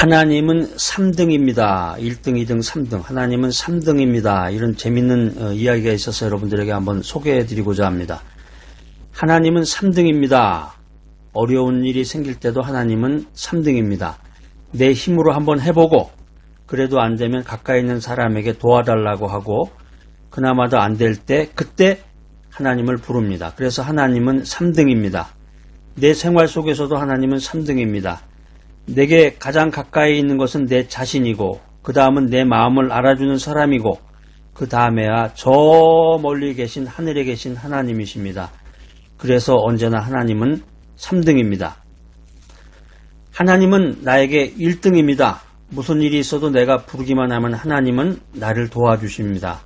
하나님은 3등입니다. 1등, 2등, 3등. 하나님은 3등입니다. 이런 재밌는 이야기가 있어서 여러분들에게 한번 소개해드리고자 합니다. 하나님은 3등입니다. 어려운 일이 생길 때도 하나님은 3등입니다. 내 힘으로 한번 해보고 그래도 안 되면 가까이 있는 사람에게 도와달라고 하고 그나마도 안 될 때 그때 하나님을 부릅니다. 그래서 하나님은 3등입니다. 내 생활 속에서도 하나님은 3등입니다. 내게 가장 가까이 있는 것은 내 자신이고 그 다음은 내 마음을 알아주는 사람이고 그 다음에야 저 멀리 계신 하늘에 계신 하나님이십니다. 그래서 언제나 하나님은 3등입니다. 하나님은 나에게 1등입니다. 무슨 일이 있어도 내가 부르기만 하면 하나님은 나를 도와주십니다.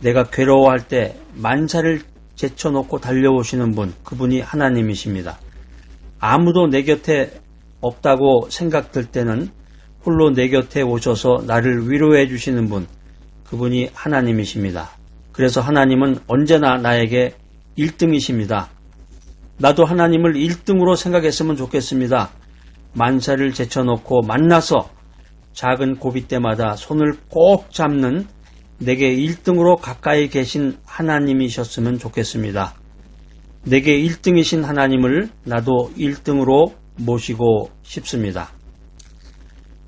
내가 괴로워할 때 만사를 제쳐놓고 달려오시는 분, 그분이 하나님이십니다. 아무도 내 곁에 없다고 생각될 때는 홀로 내 곁에 오셔서 나를 위로해 주시는 분, 그분이 하나님이십니다. 그래서 하나님은 언제나 나에게 1등이십니다. 나도 하나님을 1등으로 생각했으면 좋겠습니다. 만사를 제쳐놓고 만나서 작은 고비 때마다 손을 꼭 잡는 내게 1등으로 가까이 계신 하나님이셨으면 좋겠습니다. 내게 1등이신 하나님을 나도 1등으로 모시고 싶습니다.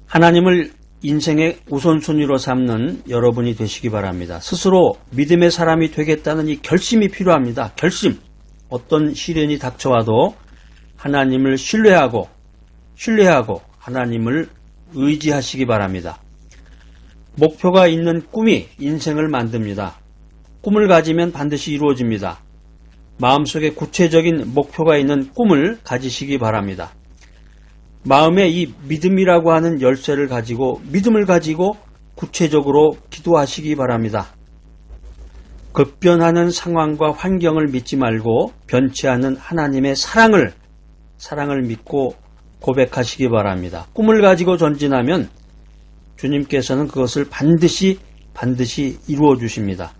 하나님을 인생의 우선순위로 삼는 여러분이 되시기 바랍니다. 스스로 믿음의 사람이 되겠다는 이 결심이 필요합니다. 결심. 어떤 시련이 닥쳐와도 하나님을 신뢰하고 하나님을 의지하시기 바랍니다. 목표가 있는 꿈이 인생을 만듭니다. 꿈을 가지면 반드시 이루어집니다. 마음속에 구체적인 목표가 있는 꿈을 가지시기 바랍니다. 마음에 이 믿음이라고 하는 열쇠를 가지고 믿음을 가지고 구체적으로 기도하시기 바랍니다. 급변하는 상황과 환경을 믿지 말고 변치 않는 하나님의 사랑을 믿고 고백하시기 바랍니다. 꿈을 가지고 전진하면 주님께서는 그것을 반드시 이루어 주십니다.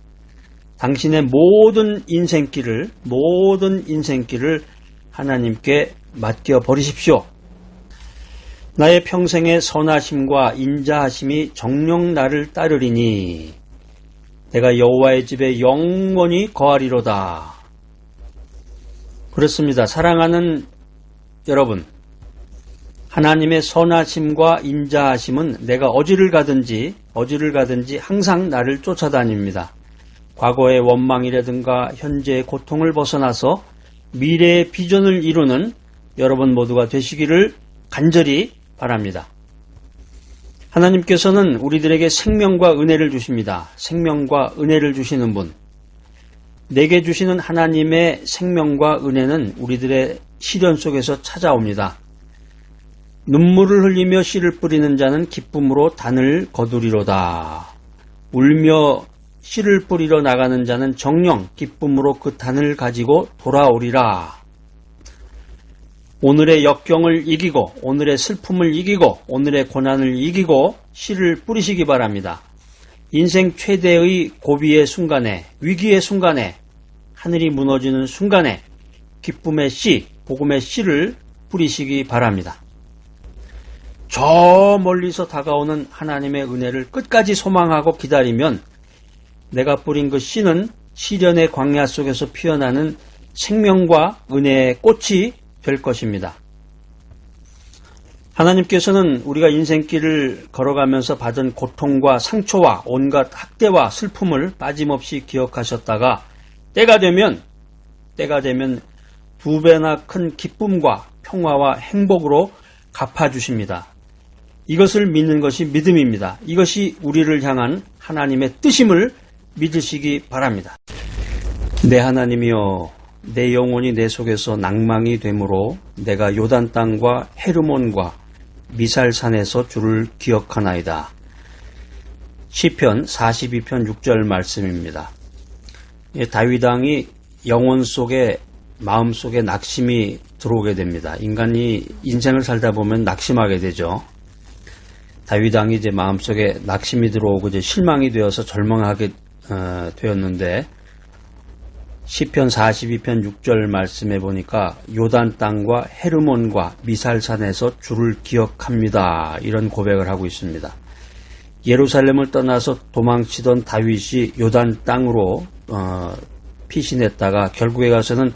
당신의 모든 인생길을 하나님께 맡겨 버리십시오. 나의 평생의 선하심과 인자하심이 정녕 나를 따르리니 내가 여호와의 집에 영원히 거하리로다. 그렇습니다. 사랑하는 여러분, 하나님의 선하심과 인자하심은 내가 어디를 가든지 항상 나를 쫓아다닙니다. 과거의 원망이라든가 현재의 고통을 벗어나서 미래의 비전을 이루는 여러분 모두가 되시기를 간절히 바랍니다. 하나님께서는 우리들에게 생명과 은혜를 주십니다. 생명과 은혜를 주시는 분. 내게 주시는 하나님의 생명과 은혜는 우리들의 시련 속에서 찾아옵니다. 눈물을 흘리며 씨를 뿌리는 자는 기쁨으로 단을 거두리로다. 울며 씨를 뿌리러 나가는 자는 정녕 기쁨으로 그 단을 가지고 돌아오리라. 오늘의 역경을 이기고 오늘의 슬픔을 이기고 오늘의 고난을 이기고 씨를 뿌리시기 바랍니다. 인생 최대의 고비의 순간에, 위기의 순간에, 하늘이 무너지는 순간에 기쁨의 씨, 복음의 씨를 뿌리시기 바랍니다. 저 멀리서 다가오는 하나님의 은혜를 끝까지 소망하고 기다리면 내가 뿌린 그 씨는 시련의 광야 속에서 피어나는 생명과 은혜의 꽃이 될 것입니다. 하나님께서는 우리가 인생길을 걸어가면서 받은 고통과 상처와 온갖 학대와 슬픔을 빠짐없이 기억하셨다가 때가 되면 2배나 큰 기쁨과 평화와 행복으로 갚아주십니다. 이것을 믿는 것이 믿음입니다. 이것이 우리를 향한 하나님의 뜻임을 믿으시기 바랍니다. 내 하나님이여, 내 영혼이 내 속에서 낭망이 되므로 내가 요단 땅과 헤르몬과 미살산에서 주를 기억하나이다. 시편 42편 6절 말씀입니다. 다윗 왕이 영혼 속에 마음 속에 낙심이 들어오게 됩니다. 인간이 인생을 살다 보면 낙심하게 되죠. 다윗 왕이 이제 마음 속에 낙심이 들어오고 이제 실망이 되어서 절망하게 되었는데 시편 42편 6절 말씀에 보니까 요단 땅과 헤르몬과 미살산에서 주를 기억합니다. 이런 고백을 하고 있습니다. 예루살렘을 떠나서 도망치던 다윗이 요단 땅으로 피신했다가 결국에 가서는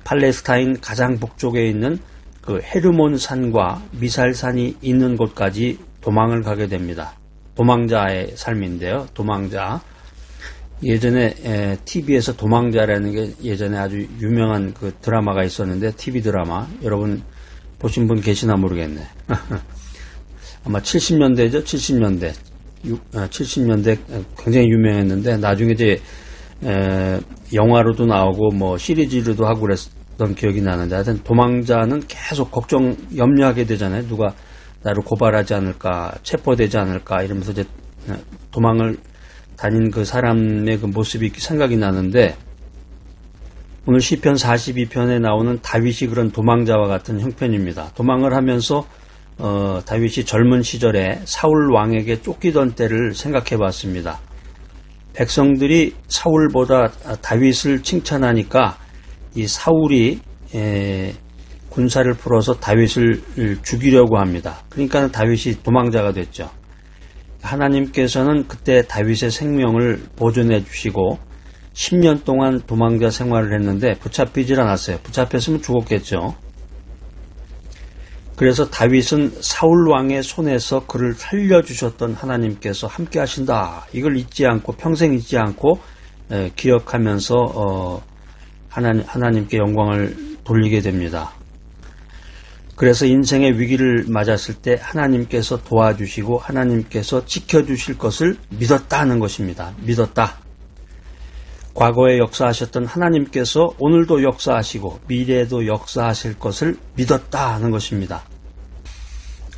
팔레스타인 가장 북쪽에 있는 그 헤르몬 산과 미살산이 있는 곳까지 도망을 가게 됩니다. 도망자의 삶인데요. 도망자. 예전에 TV에서 도망자라는 게 예전에 아주 유명한 그 드라마가 있었는데 TV 드라마 여러분 보신 분 계시나 모르겠네. 아마 70년대죠. 70년대 70년대 굉장히 유명했는데 나중에 이제 영화로도 나오고 뭐 시리즈로도 하고 그랬던 기억이 나는데 하여튼 도망자는 계속 염려하게 되잖아요. 누가 나를 고발하지 않을까, 체포되지 않을까 이러면서 이제 도망을 다닌 그 사람의 그 모습이 생각이 나는데 오늘 시편 42편에 나오는 다윗이 그런 도망자와 같은 형편입니다. 도망을 하면서 다윗이 젊은 시절에 사울 왕에게 쫓기던 때를 생각해 봤습니다. 백성들이 사울보다 다윗을 칭찬하니까 이 사울이 군사를 풀어서 다윗을 죽이려고 합니다. 그러니까 다윗이 도망자가 됐죠. 하나님께서는 그때 다윗의 생명을 보존해 주시고 10년 동안 도망자 생활을 했는데 붙잡히질 않았어요. 붙잡혔으면 죽었겠죠. 그래서 다윗은 사울 왕의 손에서 그를 살려주셨던 하나님께서 함께 하신다. 이걸 잊지 않고 평생 잊지 않고 기억하면서 하나님께 영광을 돌리게 됩니다. 그래서 인생의 위기를 맞았을 때 하나님께서 도와주시고 하나님께서 지켜주실 것을 믿었다는 것입니다. 믿었다. 과거에 역사하셨던 하나님께서 오늘도 역사하시고 미래에도 역사하실 것을 믿었다 하는 것입니다.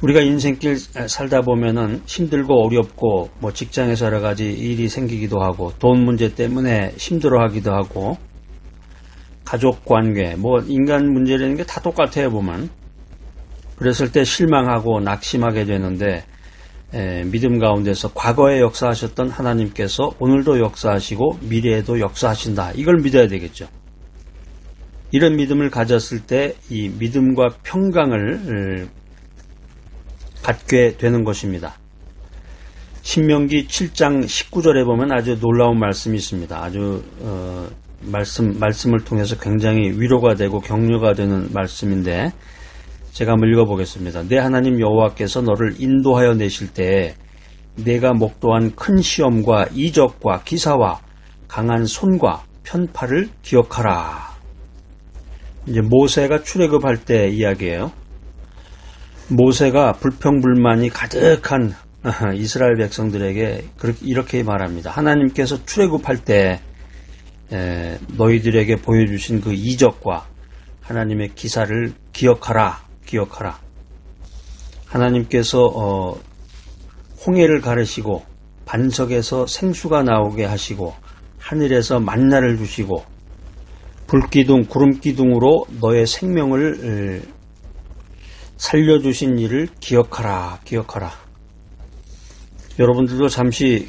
우리가 인생길 살다 보면은 힘들고 어렵고 뭐 직장에서 여러 가지 일이 생기기도 하고 돈 문제 때문에 힘들어하기도 하고 가족 관계 뭐 인간 문제라는 게 다 똑같아요 보면. 그랬을 때 실망하고 낙심하게 되는데 믿음 가운데서 과거에 역사하셨던 하나님께서 오늘도 역사하시고 미래에도 역사하신다. 이걸 믿어야 되겠죠. 이런 믿음을 가졌을 때 이 믿음과 평강을 갖게 되는 것입니다. 신명기 7장 19절에 보면 아주 놀라운 말씀이 있습니다. 아주 말씀을 통해서 굉장히 위로가 되고 격려가 되는 말씀인데 제가 한번 읽어보겠습니다. 내 하나님 여호와께서 너를 인도하여 내실 때에 내가 목도한 큰 시험과 이적과 기사와 강한 손과 편팔을 기억하라. 이제 모세가 출애굽할 때 이야기예요. 모세가 불평불만이 가득한 이스라엘 백성들에게 이렇게 말합니다. 하나님께서 출애굽할 때 너희들에게 보여주신 그 이적과 하나님의 기사를 기억하라. 하나님께서 홍해를 가르시고 반석에서 생수가 나오게 하시고 하늘에서 만나를 주시고 불기둥 구름기둥으로 너의 생명을 살려주신 일을 기억하라. 여러분들도 잠시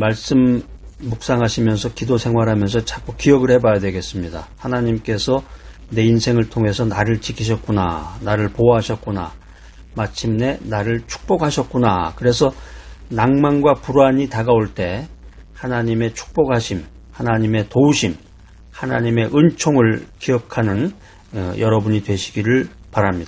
말씀 묵상하시면서 기도 생활하면서 자꾸 기억을 해봐야 되겠습니다. 하나님께서 내 인생을 통해서 나를 지키셨구나. 나를 보호하셨구나. 마침내 나를 축복하셨구나. 그래서 낭만과 불안이 다가올 때 하나님의 축복하심, 하나님의 도우심, 하나님의 은총을 기억하는 여러분이 되시기를 바랍니다.